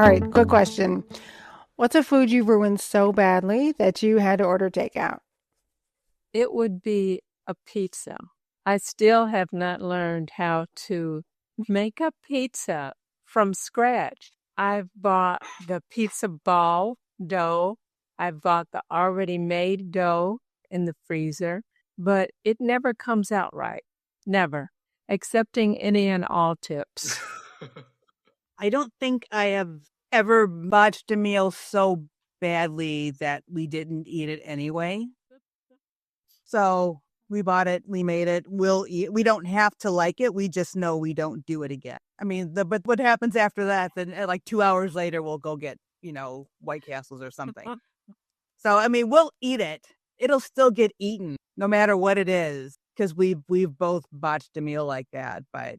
right, quick question. What's a food you ruined so badly that you had to order takeout? It would be a pizza. I still have not learned how to make a pizza from scratch. I've bought the pizza ball dough. I've bought the already made dough in the freezer, but it never comes out right. Never. Accepting any and all tips. I don't think I have ever botched a meal so badly that we didn't eat it anyway. So we bought it, we made it, we'll eat. We don't have to like it. We just know we don't do it again. I mean, but what happens after that? Then like 2 hours later, we'll go get, White Castles or something. So, I mean, we'll eat it. It'll still get eaten no matter what it is because we've both botched a meal like that. But,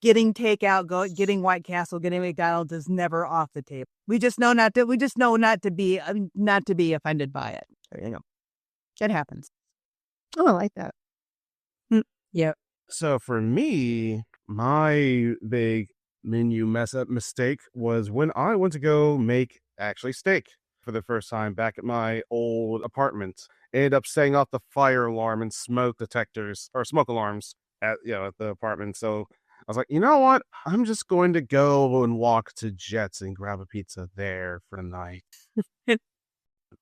getting takeout, getting White Castle, getting McDonald's is never off the table. We just know not to be offended by it. There you go. It happens. Oh, I like that. Yep. So for me, my big menu mistake was when I went to go make actually steak for the first time back at my old apartment. Ended up setting off the fire alarm and smoke detectors or smoke alarms at the apartment. So I was like, you know what? I'm just going to go and walk to Jets and grab a pizza there for the night.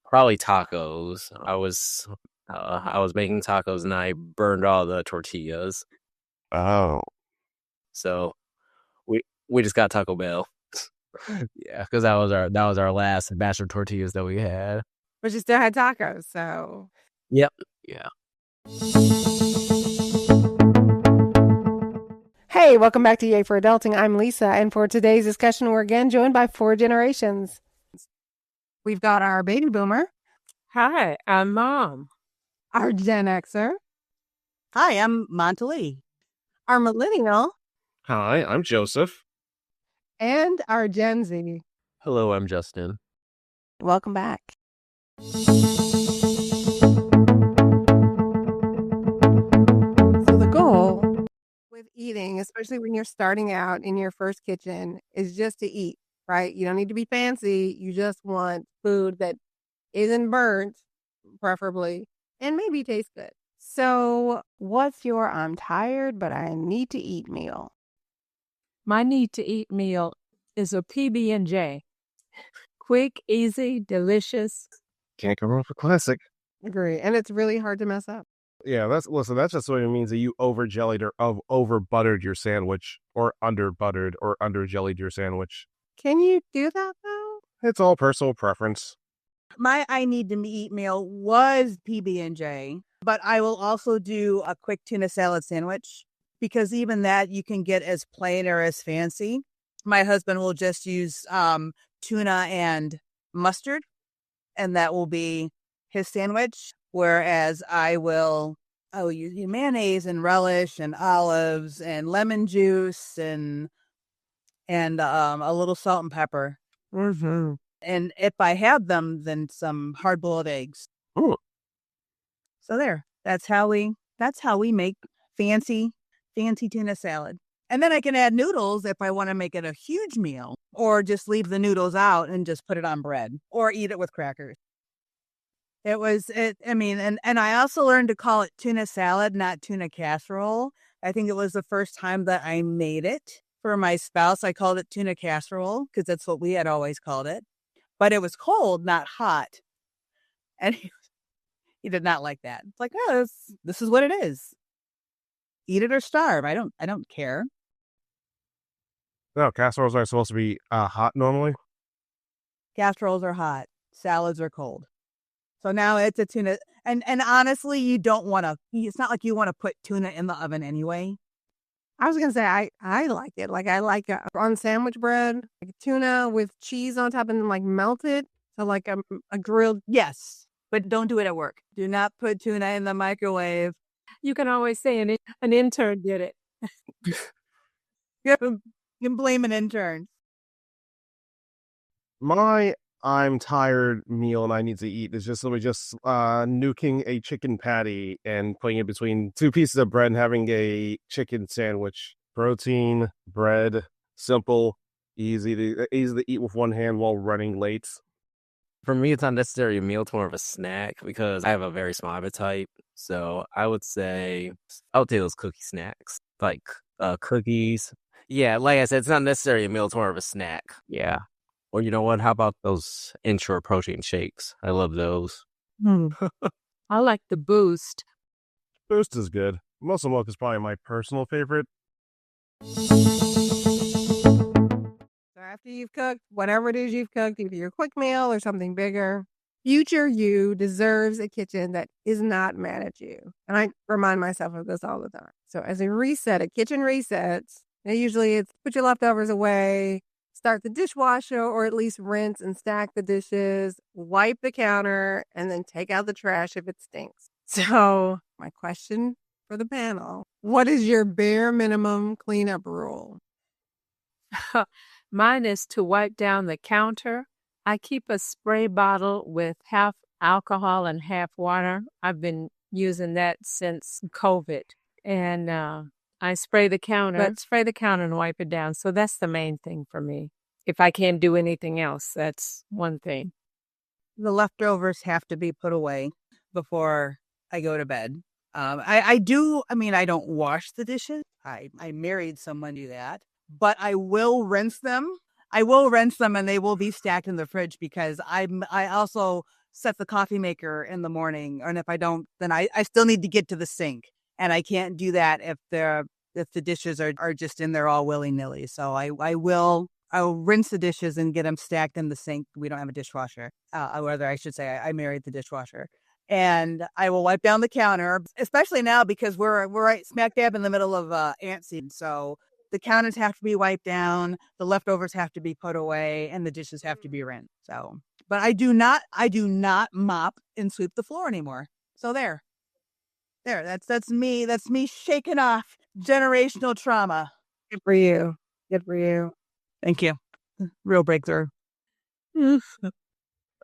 Probably tacos. I was making tacos and I burned all the tortillas. Oh. So we just got Taco Bell. Yeah, because that was our last batch of tortillas that we had. But you still had tacos, so. Yep. Yeah. Hey, welcome back to Yay for Adulting. I'm Lisa, and for today's discussion, we're again joined by 4 generations. We've got our baby boomer, Hi, I'm Mom. our Gen Xer, Hi, I'm Montalee. our millennial, Hi, I'm Joseph. and our Gen Z. Hello, I'm Justin. Welcome back. So the goal with eating, especially when you're starting out in your first kitchen, is just to eat, right? You don't need to be fancy. You just want food that isn't burnt, preferably, and maybe tastes good. So what's your I'm tired, but I need to eat meal? My need to eat meal is a PB&J. Quick, easy, delicious. Can't go wrong with a classic. Agree. And it's really hard to mess up. Yeah, that's just what it means that you over jellied or over buttered your sandwich, or under buttered or under jellied your sandwich. Can you do that though? It's all personal preference. My I need to eat meal was PB&J, but I will also do a quick tuna salad sandwich because even that you can get as plain or as fancy. My husband will just use tuna and mustard, and that will be his sandwich. Whereas I will use mayonnaise and relish and olives and lemon juice and a little salt and pepper. Mm-hmm. And if I have them, then some hard-boiled eggs. Ooh. So there. That's how we make fancy tuna salad. And then I can add noodles if I want to make it a huge meal, or just leave the noodles out and just put it on bread or eat it with crackers. And I also learned to call it tuna salad, not tuna casserole. I think it was the first time that I made it for my spouse. I called it tuna casserole because that's what we had always called it. But it was cold, not hot. And he did not like that. It's like, oh, this is what it is. Eat it or starve. I don't care. No, casseroles are supposed to be hot normally. Casseroles are hot. Salads are cold. So now it's a tuna. And honestly, you don't want to, it's not like you want to put tuna in the oven anyway. I was going to say, I like it. Like I like on sandwich bread, like tuna with cheese on top and then like melted. So like a grilled. Yes, but don't do it at work. Do not put tuna in the microwave. You can always say an intern did it. You can blame an intern. My I'm tired meal and I need to eat is just nuking a chicken patty and putting it between 2 pieces of bread and having a chicken sandwich. Protein, bread, simple. easy to eat with one hand while running late. For me, it's not necessarily a meal; it's more of a snack because I have a very small appetite. So I would say those cookie snacks, like cookies. Yeah, like I said, it's not necessarily a meal; it's more of a snack. Yeah. Or you know what? How about those Ensure protein shakes? I love those. I like the Boost. Boost is good. Muscle milk is probably my personal favorite. So after you've cooked, whatever it is you've cooked, either your quick meal or something bigger, future you deserves a kitchen that is not mad at you. And I remind myself of this all the time. So as a kitchen resets, usually it's put your leftovers away, start the dishwasher, or at least rinse and stack the dishes, wipe the counter, and then take out the trash if it stinks. So my question for the panel, what is your bare minimum cleanup rule? Mine is to wipe down the counter. I keep a spray bottle with half alcohol and half water. I've been using that since COVID. And I spray the counter, and wipe it down. So that's the main thing for me. If I can't do anything else, that's one thing. The leftovers have to be put away before I go to bed. I don't wash the dishes. I married someone to do that. But I will rinse them. And they will be stacked in the fridge because I also set the coffee maker in the morning. And if I don't, then I still need to get to the sink. And I can't do that if the dishes are just in there all willy-nilly. So I'll rinse the dishes and get them stacked in the sink. We don't have a dishwasher. Whether I should say I married the dishwasher. And I will wipe down the counter, especially now because we're right smack dab in the middle of ant season. So the counters have to be wiped down, the leftovers have to be put away, and the dishes have to be rinsed. So, but I do not mop and sweep the floor anymore. So there, that's me. That's me shaking off generational trauma. Good for you. Thank you. Real breakthrough.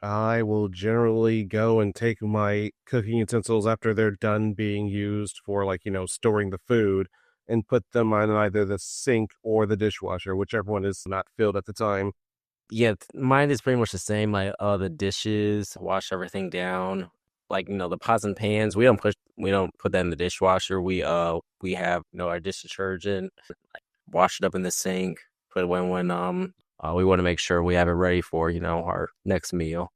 I will generally go and take my cooking utensils after they're done being used for, storing the food, and put them on either the sink or the dishwasher, whichever one is not filled at the time. Yeah, mine is pretty much the same. Like the dishes, wash everything down. Like the pots and pans, we don't put that in the dishwasher. We have our dish detergent, wash it up in the sink. Put it when we want to make sure we have it ready for our next meal.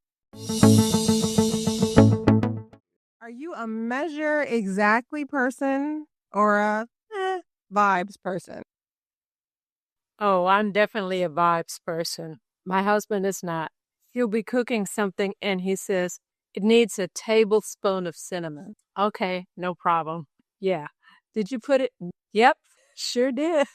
Are you a measure exactly person or a vibes person? Oh, I'm definitely a vibes person. My husband is not. He'll be cooking something and he says, it needs a tablespoon of cinnamon. Okay, no problem. Yeah. Did you put it? Yep, sure did.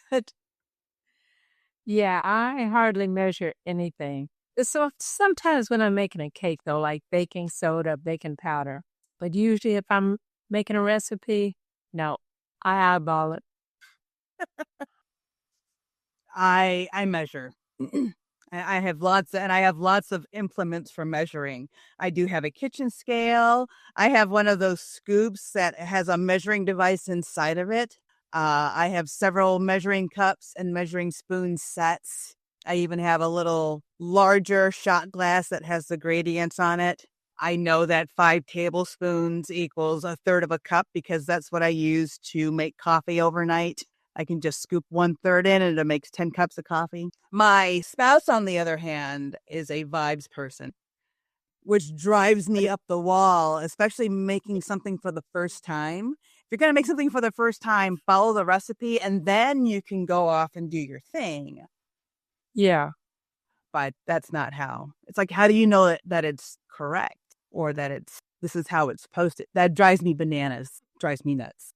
Yeah, I hardly measure anything. So sometimes when I'm making a cake, though, like baking soda, baking powder, but usually if I'm making a recipe, no, I eyeball it. I measure. I have lots of implements for measuring. I do have a kitchen scale. I have one of those scoops that has a measuring device inside of it. I have several measuring cups and measuring spoon sets. I even have a little larger shot glass that has the gradients on it. I know that 5 tablespoons equals a third of a cup because that's what I use to make coffee overnight. I can just scoop 1/3 in and it makes 10 cups of coffee. My spouse, on the other hand, is a vibes person, which drives me up the wall, especially making something for the first time. If you're going to make something for the first time, follow the recipe and then you can go off and do your thing. Yeah. But that's not how. It's like, how do you know that it's correct or that this is how it's posted? That drives me bananas, drives me nuts.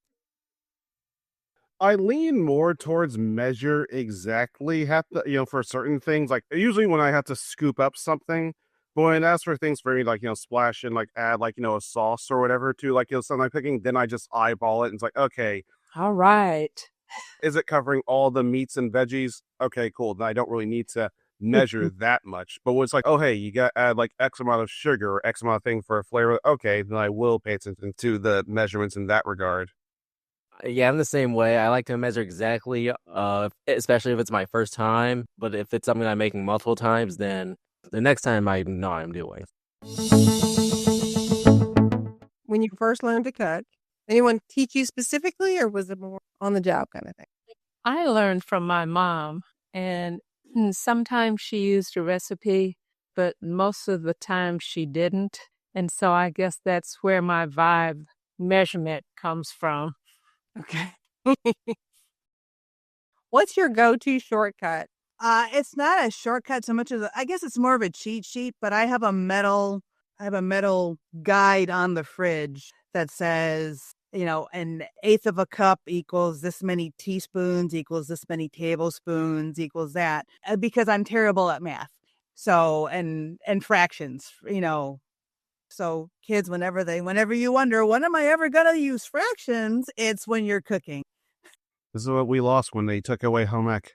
I lean more towards measure exactly for certain things. Like usually when I have to scoop up something, but when as for things for me, splash and add a sauce or whatever to something I'm cooking, then I just eyeball it and it's like, okay, All right. is it covering all the meats and veggies? Okay, cool. Then I don't really need to measure that much. But when it's like, oh hey, you got to add X amount of sugar or X amount of thing for a flavor, okay, then I will pay attention to the measurements in that regard. Yeah, I'm the same way. I like to measure exactly, especially if it's my first time. But if it's something I'm making multiple times, then the next time I know what I'm doing. When you first learned to cook, anyone teach you specifically, or was it more on the job kind of thing? I learned from my mom, and sometimes she used a recipe, but most of the time she didn't. And so I guess that's where my vibe measurement comes from. Okay. What's your go-to shortcut? It's not a shortcut so much as I guess it's more of a cheat sheet, but I have a metal guide on the fridge that says, an eighth of a cup equals this many teaspoons equals this many tablespoons equals that, because I'm terrible at math. So, and fractions, so kids, whenever you wonder, when am I ever going to use fractions? It's when you're cooking. This is what we lost when they took away home ec.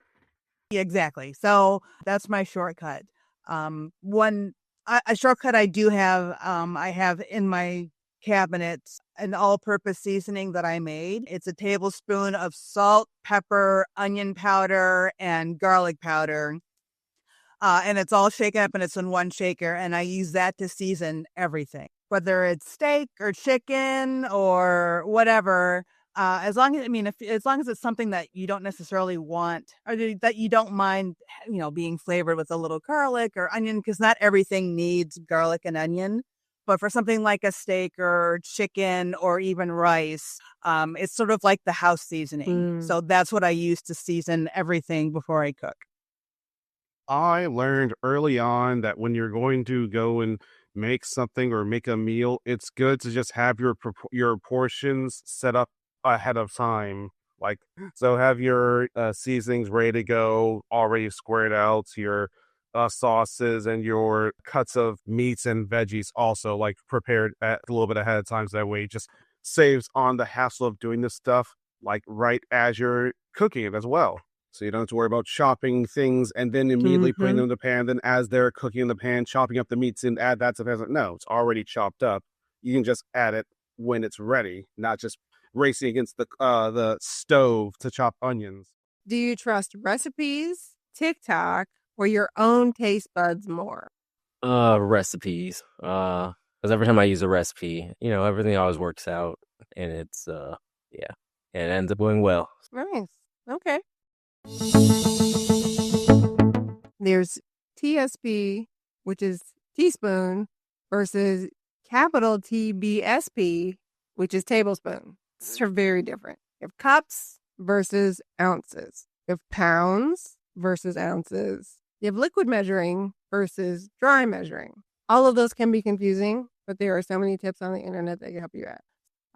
Yeah, exactly. So that's my shortcut. One a shortcut I do have, I have in my cabinet an all-purpose seasoning that I made. It's a tablespoon of salt, pepper, onion powder, and garlic powder. And it's all shaken up and it's in one shaker. And I use that to season everything, whether it's steak or chicken or whatever. As long as, as long as it's something that you don't necessarily want or that you don't mind, being flavored with a little garlic or onion, because not everything needs garlic and onion. But for something like a steak or chicken or even rice, it's sort of like the house seasoning. So that's what I use to season everything before I cook. I learned early on that when you're going to go and make something or make a meal, it's good to just have your portions set up ahead of time. Like, so have your seasonings ready to go, already squared out, your sauces and your cuts of meats and veggies also like prepared a little bit ahead of time. So that way it just saves on the hassle of doing this stuff like right as you're cooking it as well. So you don't have to worry about chopping things and then immediately putting them in the pan. Then as they're cooking in the pan, chopping up the meats and add that to the pan. No, it's already chopped up. You can just add it when it's ready, not just racing against the stove to chop onions. Do you trust recipes, TikTok, or your own taste buds more? Recipes. Because every time I use a recipe, everything always works out, and it's yeah, it ends up going well. Nice. Okay. There's TSP, which is teaspoon, versus capital TBSP, which is tablespoon. These are very different. You have cups versus ounces. You have pounds versus ounces. You have liquid measuring versus dry measuring. All of those can be confusing, but there are so many tips on the internet that can help you out.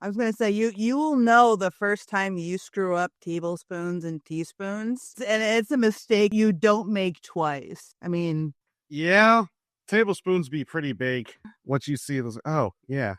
I was going to say, you will know the first time you screw up tablespoons and teaspoons, and it's a mistake you don't make twice. Yeah, tablespoons be pretty big. What you see is, oh, yeah.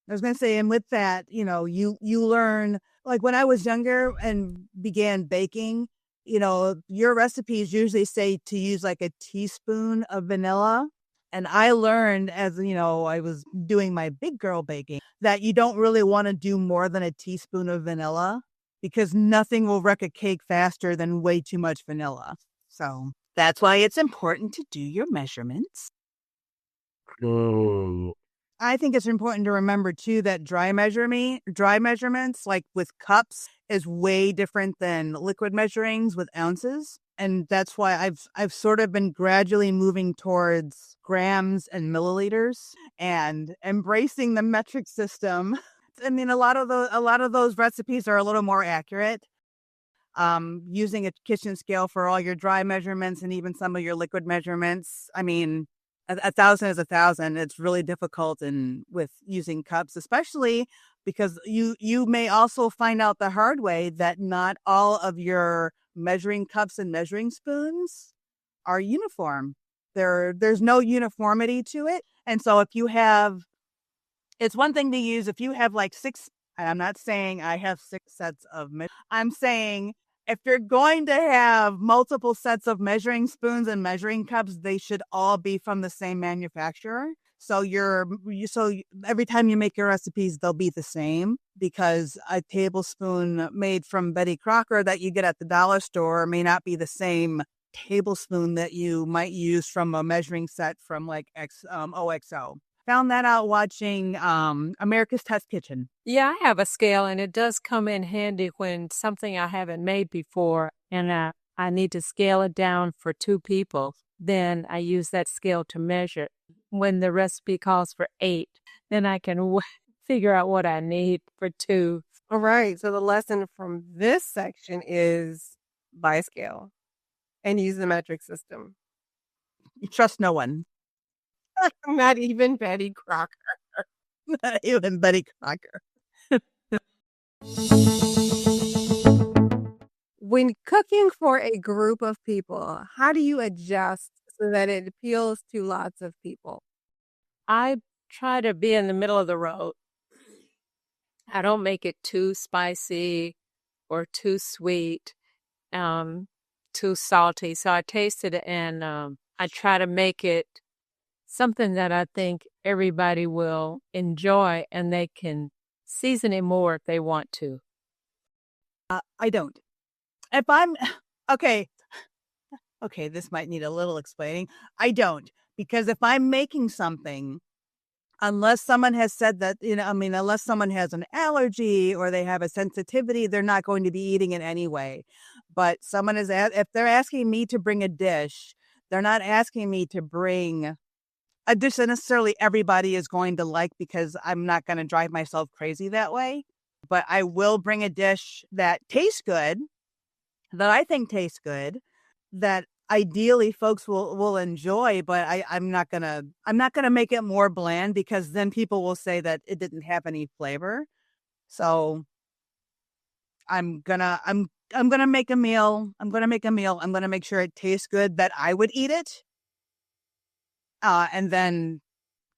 I was going to say, and with that, you learn, like when I was younger and began baking, your recipes usually say to use like a teaspoon of vanilla. And I learned as, I was doing my big girl baking that you don't really want to do more than a teaspoon of vanilla because nothing will wreck a cake faster than way too much vanilla. So that's why it's important to do your measurements. Oh. I think it's important to remember too that dry measurements, like with cups, is way different than liquid measurings with ounces. And that's why I've sort of been gradually moving towards grams and milliliters and embracing the metric system. A lot of those recipes are a little more accurate. Using a kitchen scale for all your dry measurements and even some of your liquid measurements. A thousand is a thousand. It's really difficult with using cups, especially because you may also find out the hard way that not all of your measuring cups and measuring spoons are uniform. There's no uniformity to it. And so it's one thing to use if you have like six, I'm not saying I have 6 sets of, I'm saying if you're going to have multiple sets of measuring spoons and measuring cups, they should all be from the same manufacturer. So every time you make your recipes, they'll be the same, because a tablespoon made from Betty Crocker that you get at the dollar store may not be the same tablespoon that you might use from a measuring set from like OXO. Found that out watching America's Test Kitchen. Yeah, I have a scale, and it does come in handy when something I haven't made before and I need to scale it down for 2 people. Then I use that scale to measure. When the recipe calls for 8, then I can figure out what I need for 2. All right. So the lesson from this section is buy a scale and use the metric system. You trust no one. Not even Betty Crocker. Not even Betty Crocker. When cooking for a group of people, how do you adjust so that it appeals to lots of people? I try to be in the middle of the road. I don't make it too spicy or too sweet, too salty. So I taste it, and I try to make it something that I think everybody will enjoy, and they can season it more if they want to. I don't. If I'm okay, this might need a little explaining. I don't, because if I'm making something, unless someone has said that, unless someone has an allergy or they have a sensitivity, they're not going to be eating it anyway. But if they're asking me to bring a dish, they're not asking me to bring a dish that necessarily everybody is going to like, because I'm not going to drive myself crazy that way. But I will bring a dish that tastes good, that I think tastes good, that ideally folks will enjoy. But I'm not gonna make it more bland, because then people will say that it didn't have any flavor. So I'm gonna make a meal. I'm gonna make sure it tastes good, that I would eat it. And then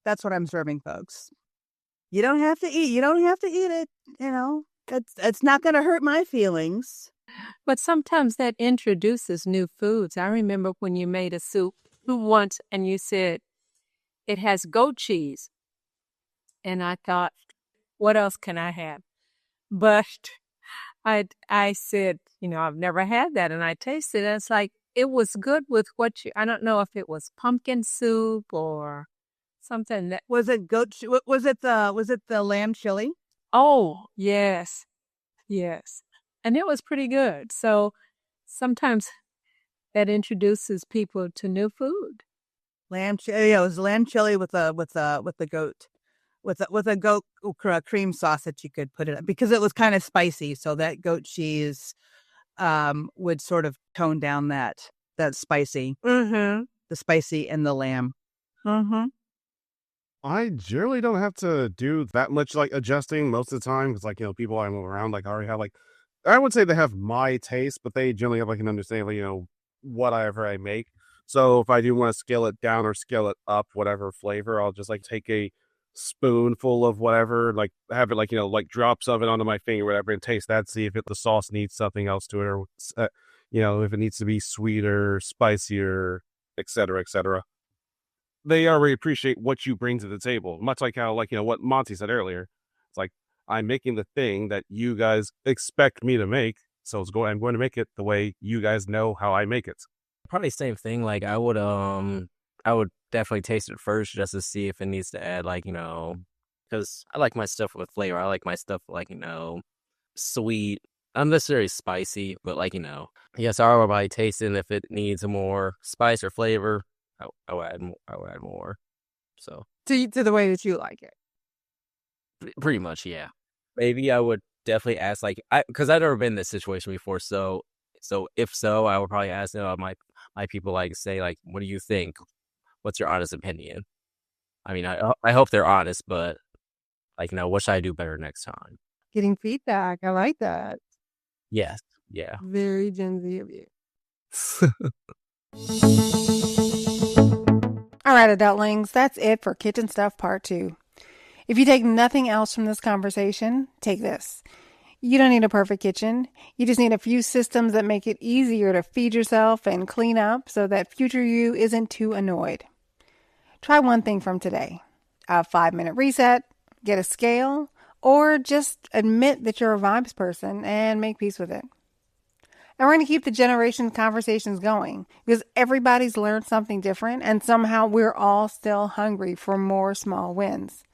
that's what I'm serving folks. You don't have to eat it. It's not going to hurt my feelings. But sometimes that introduces new foods. I remember when you made a soup once and you said it has goat cheese. And I thought, what else can I have? But I said, I've never had that. And I tasted it. And it's like, it was good with I don't know if it was pumpkin soup or something that. Was it goat? Was it the lamb chili? Oh, yes. Yes. And it was pretty good. So sometimes that introduces people to new food. Lamb chili. Yeah, it was lamb chili with a goat, with a goat cream sauce that you could put it in, because it was kind of spicy. So that goat cheese would sort of tone down that spicy. Mm-hmm. The spicy and the lamb. Mm-hmm. I generally don't have to do that much like adjusting most of the time, because people I'm around already have I would say they have my taste, but they generally have an understanding whatever I make. So if I do want to scale it down or scale it up, whatever flavor, I'll just take a spoonful of whatever, have it like drops of it onto my finger, whatever, and taste that, see if the sauce needs something else to it, or if it needs to be sweeter, spicier, etc., etc. They already appreciate what you bring to the table, much like how what Monty said earlier. It's like, I'm making the thing that you guys expect me to make, so I'm going to make it the way you guys know how I make it. Probably same thing. Like I would definitely taste it first just to see if it needs to add because I like my stuff with flavor. I like my stuff sweet, not necessarily spicy, but yes, I would probably taste it, and if it needs more spice or flavor, I would add more. So to the way that you like it. Pretty much, yeah. Maybe I would definitely ask, because I've never been in this situation before. So if so, I would probably ask my people, say, what do you think? What's your honest opinion? I mean, I hope they're honest, but what should I do better next time? Getting feedback, I like that. Yes, yeah. Very Gen Z of you. All right, adultlings, that's it for Kitchen Stuff Part 2. If you take nothing else from this conversation, take this. You don't need a perfect kitchen. You just need a few systems that make it easier to feed yourself and clean up so that future you isn't too annoyed. Try one thing from today. a 5-minute reset, get a scale, or just admit that you're a vibes person and make peace with it. And we're going to keep the generation conversations going because everybody's learned something different and somehow we're all still hungry for more small wins.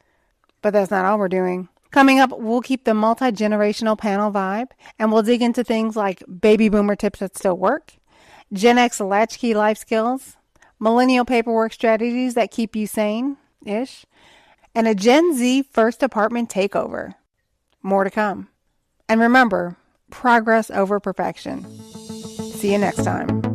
But that's not all we're doing. Coming up, we'll keep the multi-generational panel vibe and we'll dig into things like baby boomer tips that still work, Gen X latchkey life skills, millennial paperwork strategies that keep you sane-ish, and a Gen Z first apartment takeover. More to come. And remember, progress over perfection. See you next time.